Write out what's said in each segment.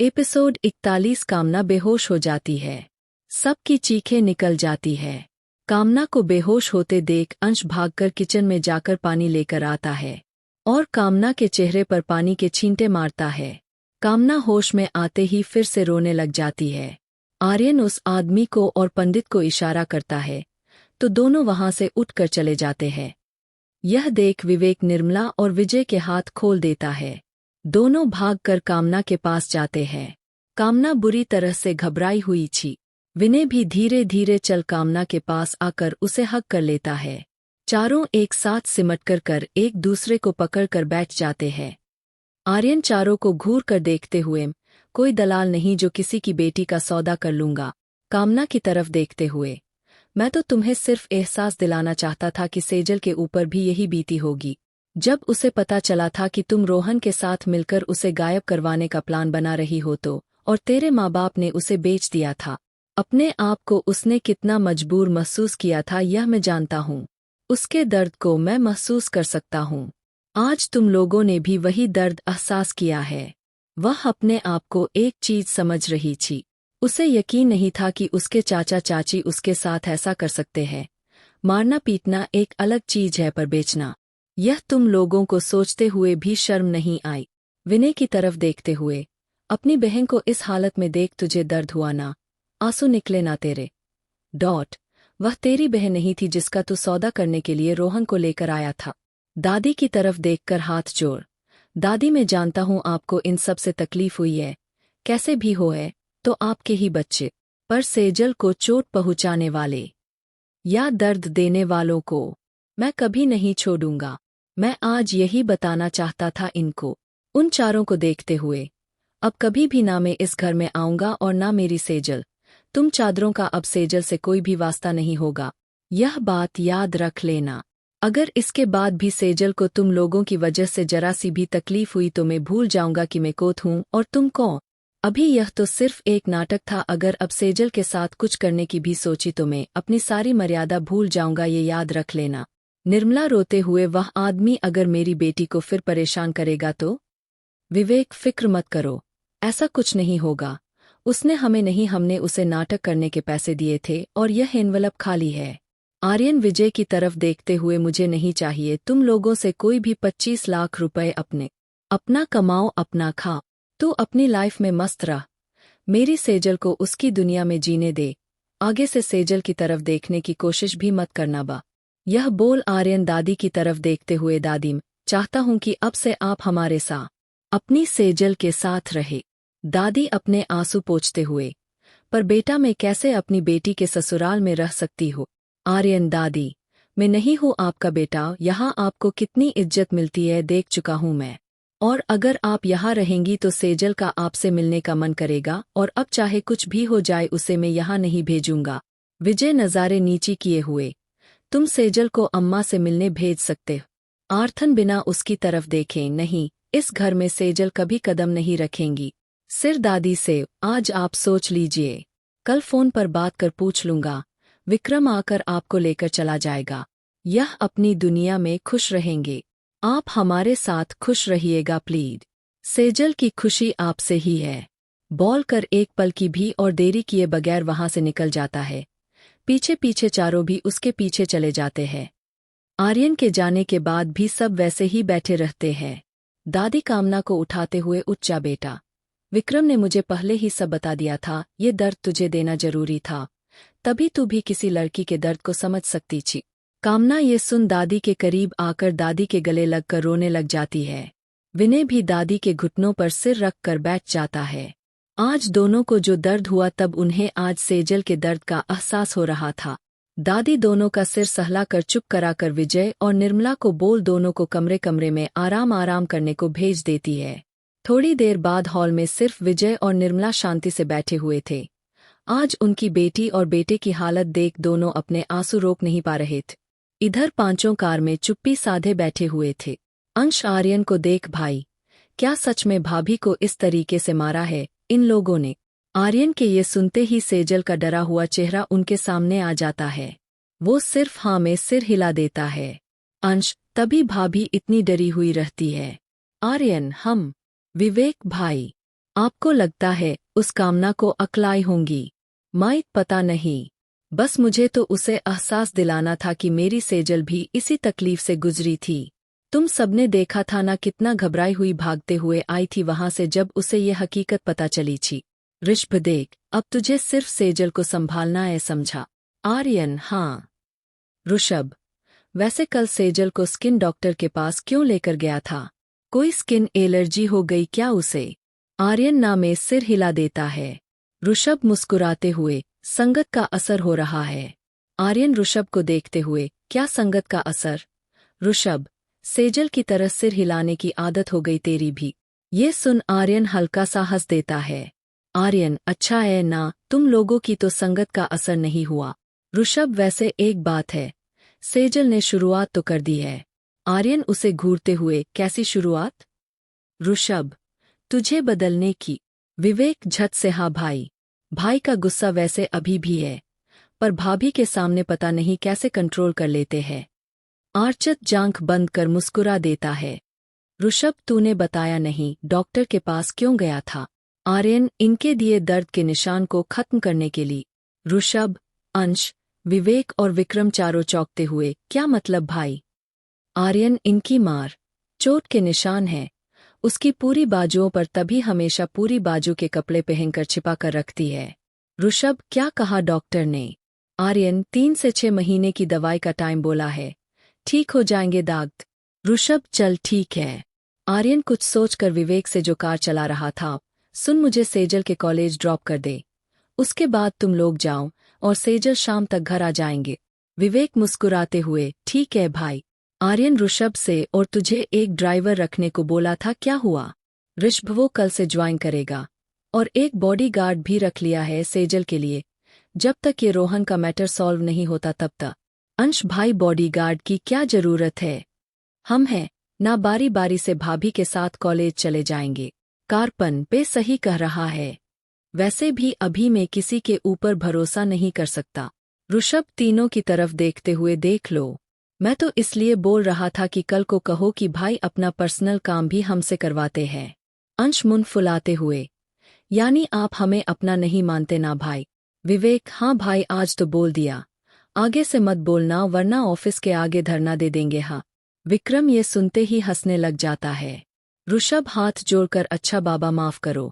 Episode 41। कामना बेहोश हो जाती है। सबकी चीखें निकल जाती है। कामना को बेहोश होते देख अंश भागकर किचन में जाकर पानी लेकर आता है और कामना के चेहरे पर पानी के छींटे मारता है। कामना होश में आते ही फिर से रोने लग जाती है। आर्यन उस आदमी को और पंडित को इशारा करता है तो दोनों वहां से उठकर चले जाते हैं। यह देख विवेक निर्मला और विजय के हाथ खोल देता है। दोनों भागकर कामना के पास जाते हैं। कामना बुरी तरह से घबराई हुई थी। विनय भी धीरे धीरे चल कामना के पास आकर उसे हग कर लेता है। चारों एक साथ सिमटकर एक दूसरे को पकड़कर बैठ जाते हैं। आर्यन चारों को घूर कर देखते हुए, कोई दलाल नहीं जो किसी की बेटी का सौदा कर लूंगा। कामना की तरफ देखते हुए, मैं तो तुम्हें सिर्फ एहसास दिलाना चाहता था कि सेजल के ऊपर भी यही बीती होगी। जब उसे पता चला था कि तुम रोहन के साथ मिलकर उसे गायब करवाने का प्लान बना रही हो तो, और तेरे माँ बाप ने उसे बेच दिया था। अपने आप को उसने कितना मजबूर महसूस किया था यह मैं जानता हूँ। उसके दर्द को मैं महसूस कर सकता हूँ। आज तुम लोगों ने भी वही दर्द एहसास किया है। वह अपने आप को एक चीज समझ रही थी। उसे यकीन नहीं था कि उसके चाचा चाची उसके साथ ऐसा कर सकते हैं। मारना पीटना एक अलग चीज है, पर बेचना, यह तुम लोगों को सोचते हुए भी शर्म नहीं आई। विनय की तरफ देखते हुए, अपनी बहन को इस हालत में देख तुझे दर्द हुआ ना? आंसू निकले ना तेरे? वह तेरी बहन नहीं थी जिसका तू सौदा करने के लिए रोहन को लेकर आया था। दादी की तरफ देखकर हाथ जोड़, दादी मैं जानता हूँ आपको इन सब से तकलीफ हुई है, कैसे भी हो है तो आपके ही बच्चे, पर सेजल को चोट पहुंचाने वाले या दर्द देने वालों को मैं कभी नहीं छोड़ूंगा। मैं आज यही बताना चाहता था इनको। उन चारों को देखते हुए, अब कभी भी ना मैं इस घर में आऊंगा और ना मेरी सेजल। तुम चादरों का अब सेजल से कोई भी वास्ता नहीं होगा, यह बात याद रख लेना। अगर इसके बाद भी सेजल को तुम लोगों की वजह से जरा सी भी तकलीफ हुई तो मैं भूल जाऊंगा कि मैं कोत हूं और तुम कौन। अभी यह तो सिर्फ एक नाटक था। अगर अब सेजल के साथ कुछ करने की भी सोची तो मैं अपनी सारी मर्यादा भूल जाऊंगा, ये याद रख लेना। निर्मला रोते हुए, वह आदमी अगर मेरी बेटी को फिर परेशान करेगा तो? विवेक फिक्र मत करो, ऐसा कुछ नहीं होगा। उसने हमें नहीं, हमने उसे नाटक करने के पैसे दिए थे और यह एनवलप खाली है। आर्यन विजय की तरफ देखते हुए, मुझे नहीं चाहिए तुम लोगों से कोई भी 25 लाख रुपए। अपना कमाओ, अपना खा, तू अपनी लाइफ में मस्त रह। मेरी सेजल को उसकी दुनिया में जीने दे। आगे से सेजल की तरफ देखने की कोशिश भी मत करना बा। यह बोल आर्यन दादी की तरफ देखते हुए, दादी चाहता हूं कि अब से आप हमारे साथ अपनी सेजल के साथ रहे। दादी अपने आंसू पोंछते हुए, पर बेटा मैं कैसे अपनी बेटी के ससुराल में रह सकती हूँ? आर्यन दादी, मैं नहीं हूँ आपका बेटा, यहाँ आपको कितनी इज्जत मिलती है देख चुका हूँ मैं। और अगर आप यहाँ रहेंगी तो सेजल का आपसे मिलने का मन करेगा, और अब चाहे कुछ भी हो जाए उसे मैं यहाँ नहीं भेजूंगा। विजय नज़ारे नीचे किए हुए, तुम सेजल को अम्मा से मिलने भेज सकते हो। आर्थन बिना उसकी तरफ देखे, नहीं, इस घर में सेजल कभी कदम नहीं रखेंगी। सिर दादी से, आज आप सोच लीजिए, कल फोन पर बात कर पूछ लूंगा। विक्रम आकर आपको लेकर चला जाएगा। यह अपनी दुनिया में खुश रहेंगे। आप हमारे साथ खुश रहिएगा प्लीज। सेजल की खुशी आपसे ही है। बोल कर एक पल की भी और देरी किए बगैर वहां से निकल जाता है। पीछे पीछे चारों भी उसके पीछे चले जाते हैं। आर्यन के जाने के बाद भी सब वैसे ही बैठे रहते हैं। दादी कामना को उठाते हुए, उठ जा बेटा, विक्रम ने मुझे पहले ही सब बता दिया था, ये दर्द तुझे देना जरूरी था, तभी तू भी किसी लड़की के दर्द को समझ सकती थी। कामना ये सुन दादी के करीब आकर दादी के गले लगकर रोने लग जाती है। विनय भी दादी के घुटनों पर सिर रख कर बैठ जाता है। आज दोनों को जो दर्द हुआ तब उन्हें आज सेजल के दर्द का एहसास हो रहा था। दादी दोनों का सिर सहलाकर चुप कराकर विजय और निर्मला को बोल दोनों को कमरे कमरे में आराम आराम करने को भेज देती है। थोड़ी देर बाद हॉल में सिर्फ विजय और निर्मला शांति से बैठे हुए थे। आज उनकी बेटी और बेटे की हालत देख दोनों अपने आंसू रोक नहीं पा रहे थे। इधर पांचों कार में चुप्पी साधे बैठे हुए थे। अंश आर्यन को देख, भाई क्या सच में भाभी को इस तरीके से मारा है इन लोगों ने? आर्यन के ये सुनते ही सेजल का डरा हुआ चेहरा उनके सामने आ जाता है। वो सिर्फ हाँ में सिर हिला देता है। अंश, तभी भाभी इतनी डरी हुई रहती है? आर्यन, हम। विवेक भाई, आपको लगता है उस कामना को अक्लाई होंगी? माइक पता नहीं, बस मुझे तो उसे एहसास दिलाना था कि मेरी सेजल भी इसी तकलीफ से गुजरी थी। तुम सबने देखा था ना कितना घबराई हुई भागते हुए आई थी वहां से जब उसे ये हकीकत पता चली थी। ऋषभ देख, अब तुझे सिर्फ सेजल को संभालना है, समझा? आर्यन हाँ। ऋषभ, वैसे कल सेजल को स्किन डॉक्टर के पास क्यों लेकर गया था? कोई स्किन एलर्जी हो गई क्या उसे? आर्यन ना में सिर हिला देता है। ऋषभ मुस्कुराते हुए, संगत का असर हो रहा है। आर्यन ऋषभ को देखते हुए, क्या संगत का असर? ऋषभ, सेजल की तरह सिर हिलाने की आदत हो गई तेरी भी। ये सुन आर्यन हल्का सा हंस देता है। आर्यन, अच्छा है ना, तुम लोगों की तो संगत का असर नहीं हुआ। ऋषभ, वैसे एक बात है, सेजल ने शुरुआत तो कर दी है। आर्यन उसे घूरते हुए, कैसी शुरुआत? ऋषभ, तुझे बदलने की। विवेक झट से, हाँ भाई। भाई का गुस्सा वैसे अभी भी है, पर भाभी के सामने पता नहीं कैसे कंट्रोल कर लेते हैं। आर्चत जांख बंद कर मुस्कुरा देता है। ऋषभ, तूने बताया नहीं, डॉक्टर के पास क्यों गया था? आर्यन, इनके दिए दर्द के निशान को खत्म करने के लिए। ऋषभ, अंश, विवेक और विक्रम चारों चौंकते हुए, क्या मतलब भाई? आर्यन, इनकी मार चोट के निशान है, उसकी पूरी बाजुओं पर, तभी हमेशा पूरी बाजू के कपड़े पहनकर छिपा कर रखती है। ऋषभ, क्या कहा डॉक्टर ने? आर्यन, 3 से 6 महीने की दवाई का टाइम बोला है, ठीक हो जाएंगे दाग। ऋषभ, चल ठीक है। आर्यन कुछ सोचकर विवेक से जो कार चला रहा था, सुन, मुझे सेजल के कॉलेज ड्रॉप कर दे, उसके बाद तुम लोग जाओ और सेजल शाम तक घर आ जाएंगे। विवेक मुस्कुराते हुए, ठीक है भाई। आर्यन ऋषभ से, और तुझे एक ड्राइवर रखने को बोला था, क्या हुआ? ऋषभ, वो कल से ज्वाइन करेगा, और एक बॉडीगार्ड भी रख लिया है सेजल के लिए, जब तक ये रोहन का मैटर सॉल्व नहीं होता तब तक। अंश, भाई बॉडीगार्ड की क्या जरूरत है, हम हैं ना, बारी बारी से भाभी के साथ कॉलेज चले जाएंगे। कारपन पे सही कह रहा है, वैसे भी अभी मैं किसी के ऊपर भरोसा नहीं कर सकता। ऋषभ तीनों की तरफ देखते हुए, देख लो, मैं तो इसलिए बोल रहा था कि कल को कहो कि भाई अपना पर्सनल काम भी हमसे करवाते हैं। अंश मुंह फुलाते हुए, यानी आप हमें अपना नहीं मानते ना भाई? विवेक, हाँ भाई, आज तो बोल दिया, आगे से मत बोलना वरना ऑफिस के आगे धरना दे देंगे। हाँ। विक्रम ये सुनते ही हंसने लग जाता है। ऋषभ हाथ जोड़कर, अच्छा बाबा माफ करो,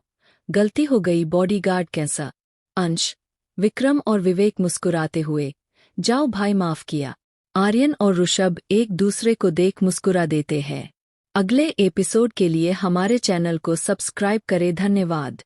गलती हो गई, बॉडीगार्ड कैसा? अंश, विक्रम और विवेक मुस्कुराते हुए, जाओ भाई, माफ किया। आर्यन और ऋषभ एक दूसरे को देख मुस्कुरा देते हैं। अगले एपिसोड के लिए हमारे चैनल को सब्सक्राइब करें। धन्यवाद।